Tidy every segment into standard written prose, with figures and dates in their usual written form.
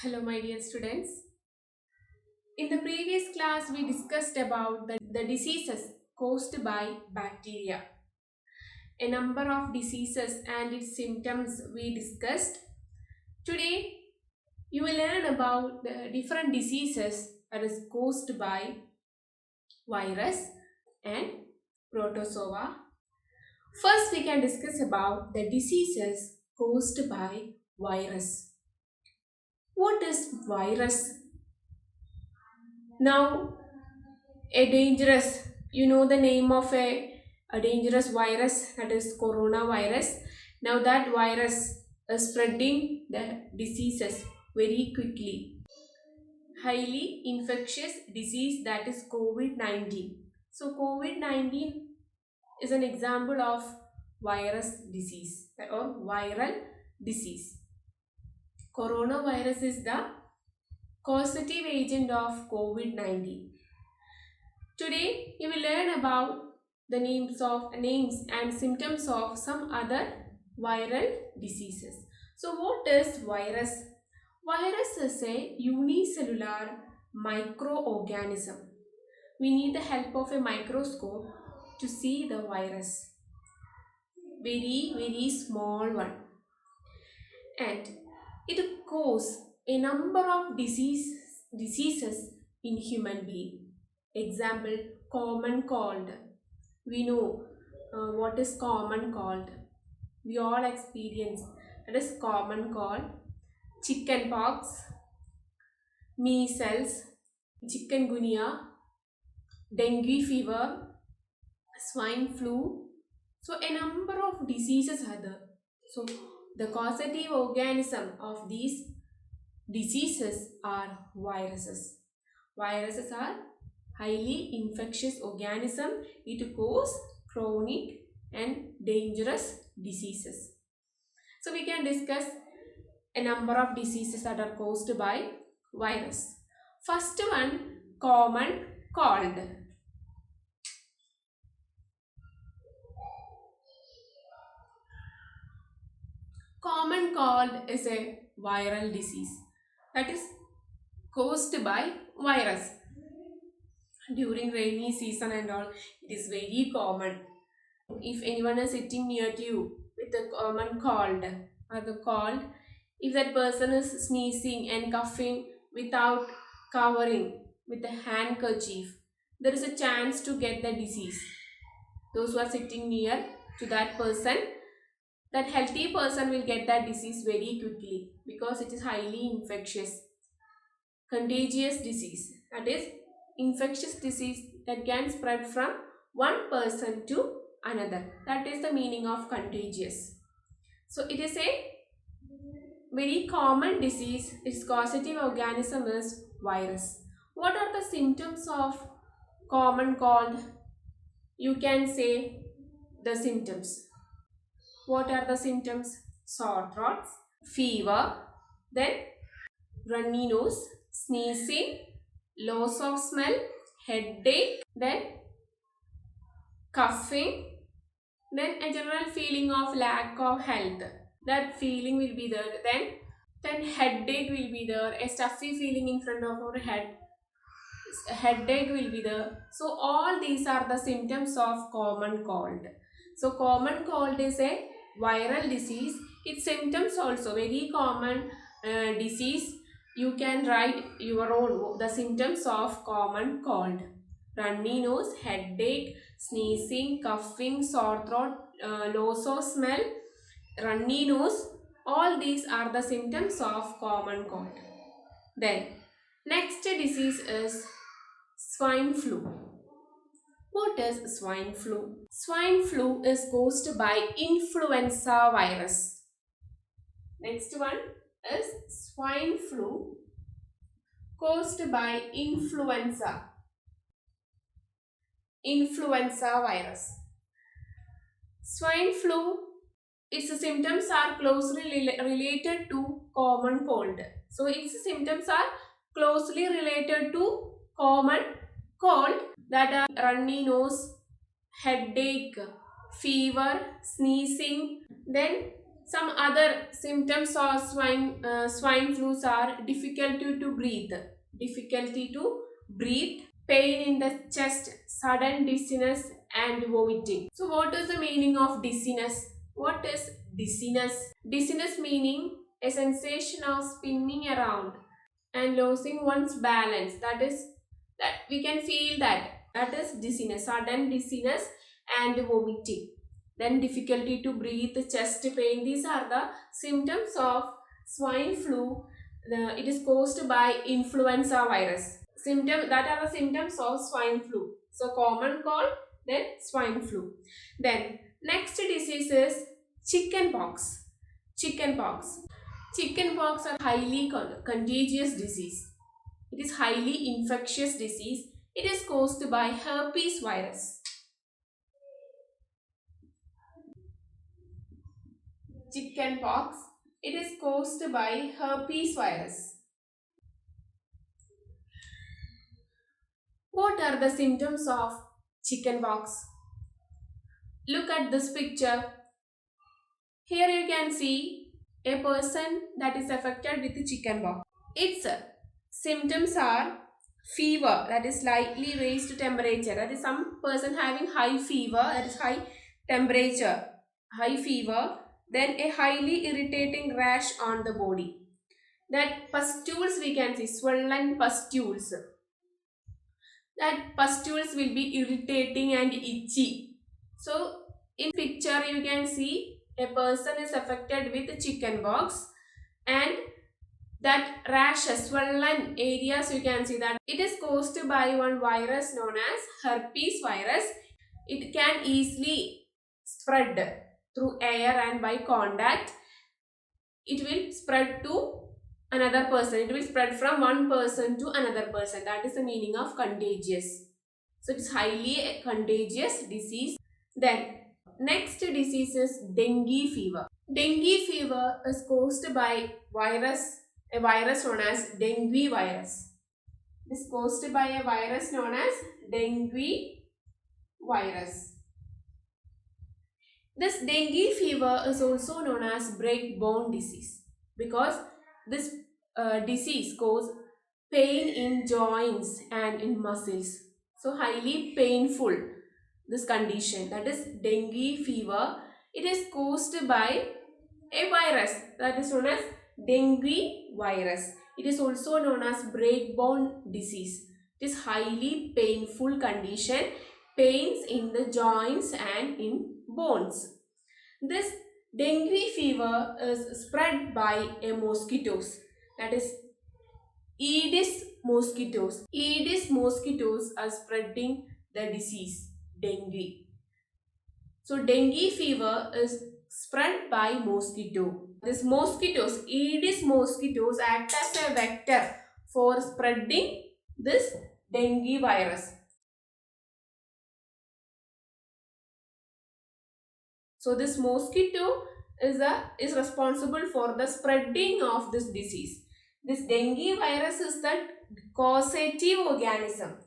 Hello, my dear students. In the previous class, we discussed about the diseases caused by bacteria. A number of diseases and its symptoms we discussed. Today, you will learn about the different diseases that is caused by virus and protozoa. First, we can discuss about the diseases caused by virus. What is virus? Now, a dangerous, you know the name of a dangerous virus, that is coronavirus. Now that virus is spreading the diseases very quickly. Highly infectious disease, that is COVID-19. So COVID-19 is an example of virus disease or viral disease. Coronavirus is the causative agent of COVID-19. Today, you will learn about the names and symptoms of some other viral diseases. So, what is virus? Virus is a unicellular microorganism. We need the help of a microscope to see the virus. Very small one. And it causes a number of diseases in human being. Example, common cold. We know what is common cold. We all experience. That is common cold. Chicken pox, measles, chikungunya, dengue fever, swine flu. So a number of diseases are there. So the causative organism of these diseases are viruses. Viruses are highly infectious organism. It causes chronic and dangerous diseases. So we can discuss a number of diseases that are caused by virus. First one, common cold. Common cold is a viral disease that is caused by virus. During rainy season and all, it is very common. If anyone is sitting near to you with a common cold or the cold, if that person is sneezing and coughing without covering with a handkerchief, there is a chance to get the disease. Those who are sitting near to that person, that healthy person will get that disease very quickly because it is highly infectious. Contagious disease, that is infectious disease that can spread from one person to another. That is the meaning of contagious. So it is a very common disease. Its causative organism is virus. What are the symptoms of common cold? You can say the symptoms. What are the symptoms? Sore throats, fever, then runny nose, sneezing, loss of smell, headache, then coughing, then a general feeling of lack of health. That feeling will be there. Then headache will be there. A stuffy feeling in front of our head. Headache will be there. So all these are the symptoms of common cold. So common cold is a viral disease. Its symptoms also very common disease. You can write your own the symptoms of common cold. Runny nose, headache, sneezing, coughing, sore throat, loss of smell, runny nose. All these are the symptoms of common cold. Then next disease is swine flu. What is swine flu? Swine flu is caused by influenza virus. Next one is swine flu caused by influenza virus. Swine flu, its symptoms are closely related to common cold. So its symptoms are closely related to common cold, that are runny nose, headache, fever, sneezing, then Some other symptoms of swine flus are difficulty to breathe, pain in the chest, sudden dizziness, and vomiting. So, what is the meaning of dizziness? What is dizziness? Dizziness meaning a sensation of spinning around and losing one's balance. That we can feel that. That is dizziness, sudden dizziness and vomiting. Then difficulty to breathe, chest pain. These are the symptoms of swine flu. It is caused by influenza virus. That are the symptoms of swine flu. So common cold, then swine flu. Then next disease is chicken pox. Chickenpox. Chickenpox are highly contagious disease. It is highly infectious disease. It is caused by herpes virus. Chickenpox. It is caused by herpes virus. What are the symptoms of chickenpox? Look at this picture. Here you can see a person that is affected with chickenpox. Its symptoms are fever, that is slightly raised temperature. That is some person having high fever, that is high temperature, high fever. Then a highly irritating rash on the body. That pustules we can see, swollen pustules. That pustules will be irritating and itchy. So in picture you can see a person is affected with chickenpox and that rashes, swollen areas, you can see that it is caused by one virus known as herpes virus. It can easily spread through air and by contact. It will spread to another person. It will spread from one person to another person. That is the meaning of contagious. So it is highly contagious disease. Then next disease is dengue fever. Dengue fever is caused by a virus known as dengue virus. It is caused by a virus known as dengue virus. This dengue fever is also known as break-bone disease because this disease causes pain in joints and in muscles. So highly painful this condition, that is dengue fever. It is caused by a virus that is known as dengue virus. It is also known as break-bone disease. It is highly painful condition, pains in the joints and in bones. This dengue fever is spread by a mosquitoes, that is Aedes mosquitoes. Aedes mosquitoes are spreading the disease dengue. So dengue fever is spread by mosquito. These mosquitoes, Aedes mosquitoes, act as a vector for spreading this dengue virus. So this mosquito is responsible for the spreading of this disease. This dengue virus is the causative organism.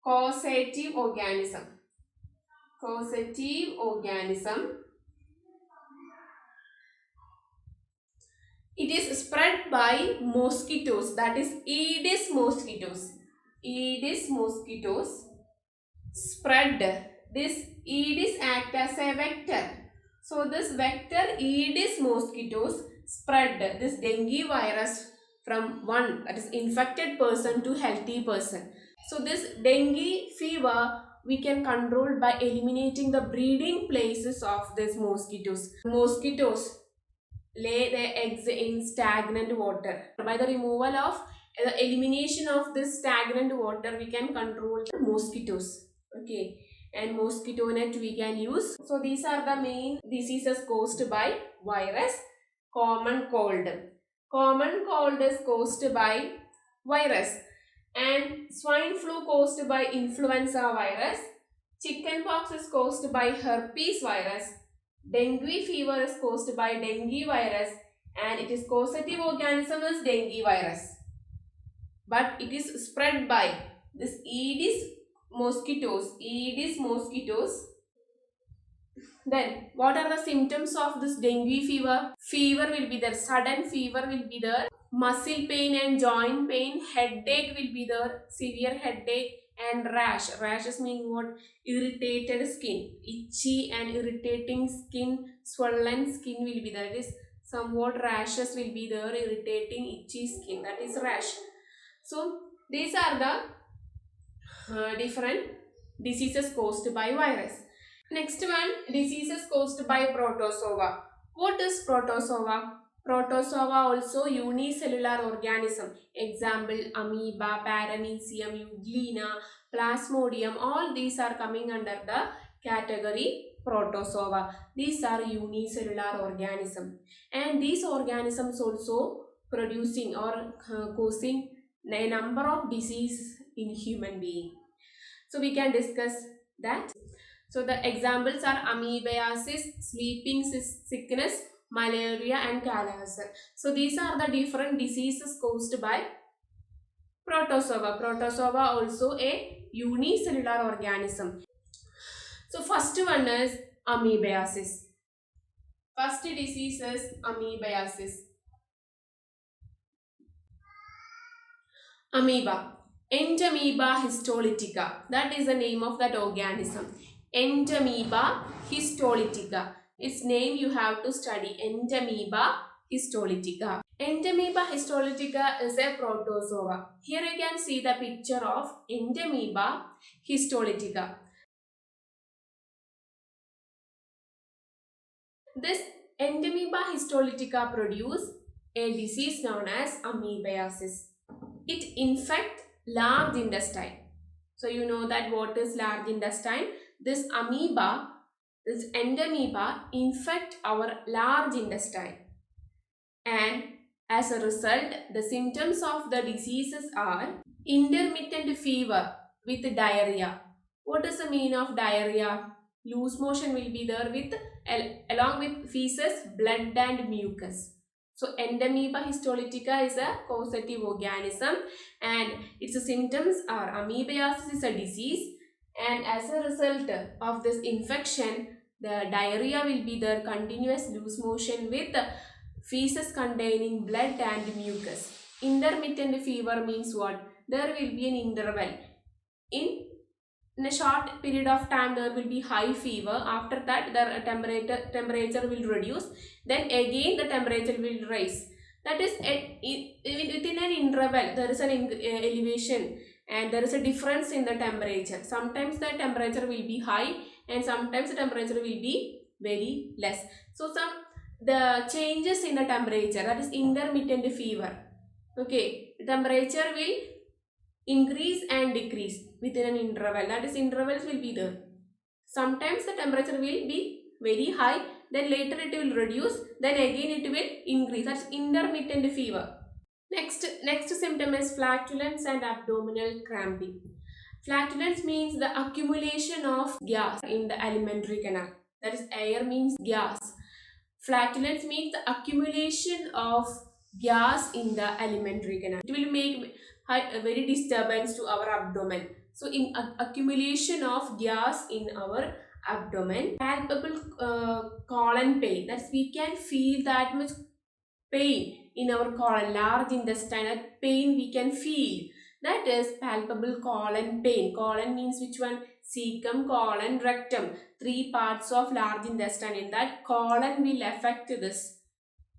Causative organism. Causative organism. It is spread by mosquitoes, that is Aedes mosquitoes. Aedes mosquitoes spread. This Aedes act as a vector. So this vector Aedes mosquitoes spread this dengue virus from one, that is infected person to healthy person. So this dengue fever we can control by eliminating the breeding places of these mosquitoes. Mosquitoes lay their eggs in stagnant water. By the removal of the elimination of this stagnant water, we can control the mosquitoes. Okay, and mosquito net we can use. So these are the main diseases caused by virus. Common cold. Common cold is caused by virus, and swine flu caused by influenza virus. Chickenpox is caused by herpes virus. Dengue fever is caused by dengue virus, and it is causative organism is dengue virus. But it is spread by this Aedes mosquitoes. Aedes mosquitoes Then, what are the symptoms of this dengue fever? Fever will be there, sudden fever will be there, muscle pain and joint pain, headache will be there, severe headache, and rash. Rashes mean what? Irritated skin, itchy and irritating skin, swollen skin will be there. It is somewhat rashes will be there, irritating, itchy skin. That is rash. So, these are the different diseases caused by virus. Next one, diseases caused by protozoa. What is protozoa? Protozoa also unicellular organism. Example, amoeba, paramecium, euglena, plasmodium. All these are coming under the category protozoa. These are unicellular organism. And these organisms also producing or causing a number of diseases in human being. So we can discuss that. So the examples are amoebiasis, sleeping sickness, malaria and Kala-Azar. So these are the different diseases caused by protozoa. Protozoa also a unicellular organism. So first one is amoebiasis. First disease is amoebiasis. Amoeba. Entamoeba histolytica. That is the name of that organism. Entamoeba histolytica. Its name you have to study. Entamoeba histolytica. Entamoeba histolytica is a protozoa. Here you can see the picture of Entamoeba histolytica. This Entamoeba histolytica produce a disease known as amoebiasis. It infects large intestine. So you know that what is large intestine? This amoeba, this entamoeba infect our large intestine. And as a result, the symptoms of the diseases are intermittent fever with diarrhea. What is the meaning of diarrhea? Loose motion will be there with along with feces, blood and mucus. So Entamoeba histolytica is a causative organism and its symptoms are amoebiasis is a disease, and as a result of this infection, the diarrhea will be there, continuous loose motion with feces containing blood and mucus. Intermittent fever means what? There will be an interval. In a short period of time there will be high fever. After that the temperature will reduce. Then again the temperature will rise. That is within an interval there is an elevation and there is a difference in the temperature. Sometimes the temperature will be high and sometimes the temperature will be very less. So the changes in the temperature, that is intermittent fever. Okay, the temperature will increase and decrease within an interval. That is, intervals will be there. Sometimes the temperature will be very high, then later it will reduce, then again it will increase. That's intermittent fever. Next symptom is flatulence and abdominal cramping. Flatulence means the accumulation of gas in the alimentary canal. That is, air means gas. Flatulence means the accumulation of gas in the alimentary canal. It will make a very disturbance to our abdomen. So in accumulation of gas in our abdomen, palpable colon pain. That's, we can feel that much pain in our colon, large intestine. That pain we can feel. That is palpable colon pain. Colon means which one? Cecum, colon, rectum. 3 parts of large intestine. In that, colon will affect this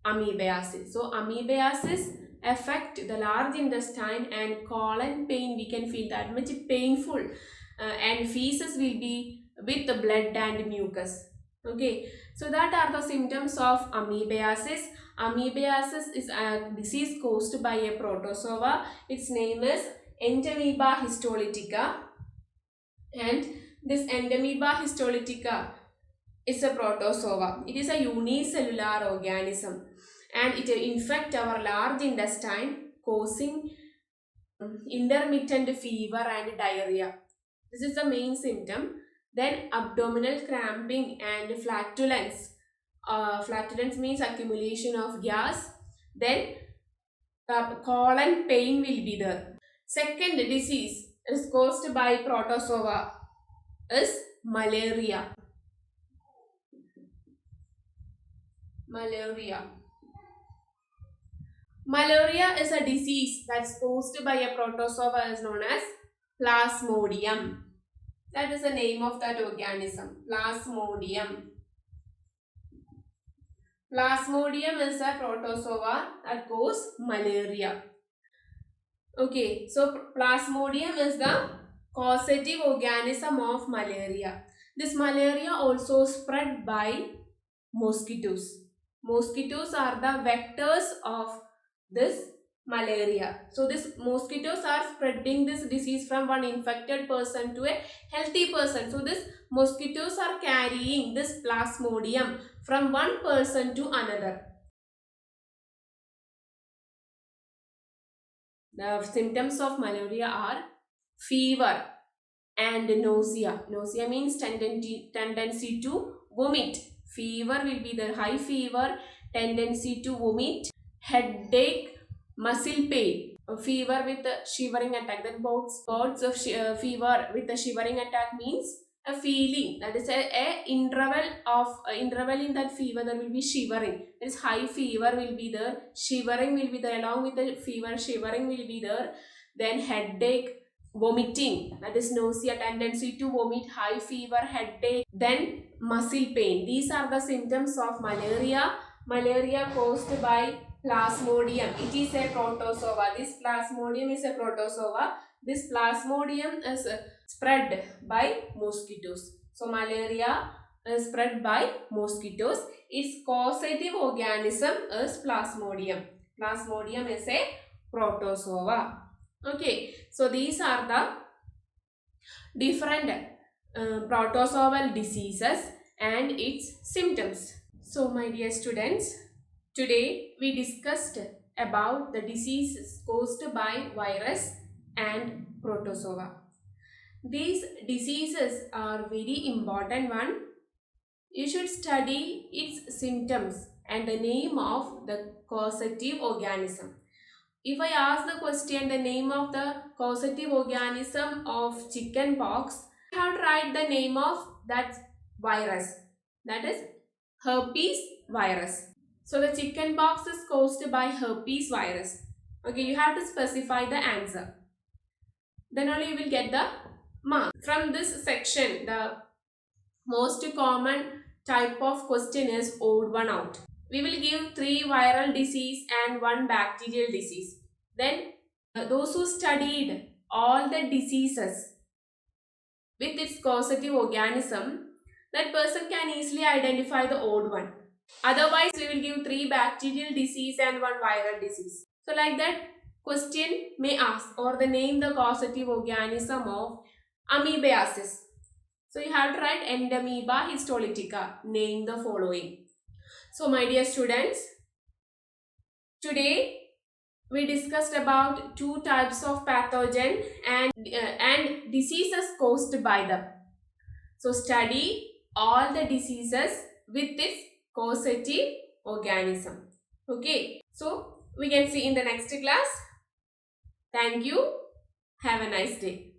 amoebiasis. So amoebiasis affect the large intestine and colon pain we can feel that much painful, and feces will be with the blood and mucus. Okay, so that are the symptoms of amoebiasis. Amoebiasis is a disease caused by a protozoa. Its name is Entamoeba histolytica, and this Entamoeba histolytica is a protozoa. It is a unicellular organism and it infects our large intestine, causing intermittent fever and diarrhea. This is the main symptom. Then abdominal cramping and flatulence. Flatulence means accumulation of gas. Then colon pain will be there. Second disease is caused by protozoa is malaria. Malaria. Malaria is a disease that's caused by a protozoa is known as Plasmodium. That is the name of that organism. Plasmodium. Plasmodium is a protozoa that causes malaria. Okay, so Plasmodium is the causative organism of malaria. This malaria also spread by mosquitoes. Mosquitoes are the vectors of this malaria. So these mosquitoes are spreading this disease from one infected person to a healthy person. So these mosquitoes are carrying this Plasmodium from one person to another. The symptoms of malaria are fever and nausea. Nausea means tendency to vomit. Fever will be the high fever, tendency to vomit, headache, muscle pain. A fever with a shivering attack. Then bouts of fever with a shivering attack means a feeling, that is a interval in that fever there will be shivering. There is high fever will be there, shivering will be there, along with the fever shivering will be there. Then headache, vomiting, that is nausea, tendency to vomit, high fever, headache, then muscle pain. These are the symptoms of malaria. Malaria caused by Plasmodium. It is a protozoa. This Plasmodium is a protozoa. This Plasmodium is spread by mosquitoes. So malaria is spread by mosquitoes. Its causative organism is Plasmodium. Plasmodium is a protozoa. Okay, so these are the different protozoal diseases and its symptoms. So my dear students, today we discussed about the diseases caused by virus and protozoa. These diseases are very important one. You should study its symptoms and the name of the causative organism. If I ask the question, the name of the causative organism of chicken pox, I have to write the name of that virus. That is herpes virus. So the chicken pox is caused by herpes virus. Okay, you have to specify the answer. Then only you will get the mark. From this section, the most common type of question is odd one out. We will give 3 viral disease and 1 bacterial disease. Then those who studied all the diseases with its causative organism, that person can easily identify the odd one. Otherwise, we will give 3 bacterial disease and 1 viral disease. So like that, question may ask or the name the causative organism of amoebiasis. So you have to write Endamoeba histolytica. Name the following. So my dear students, today we discussed about 2 types of pathogen and diseases caused by them. So study all the diseases with its causative organism. Okay. So we can see in the next class. Thank you. Have a nice day.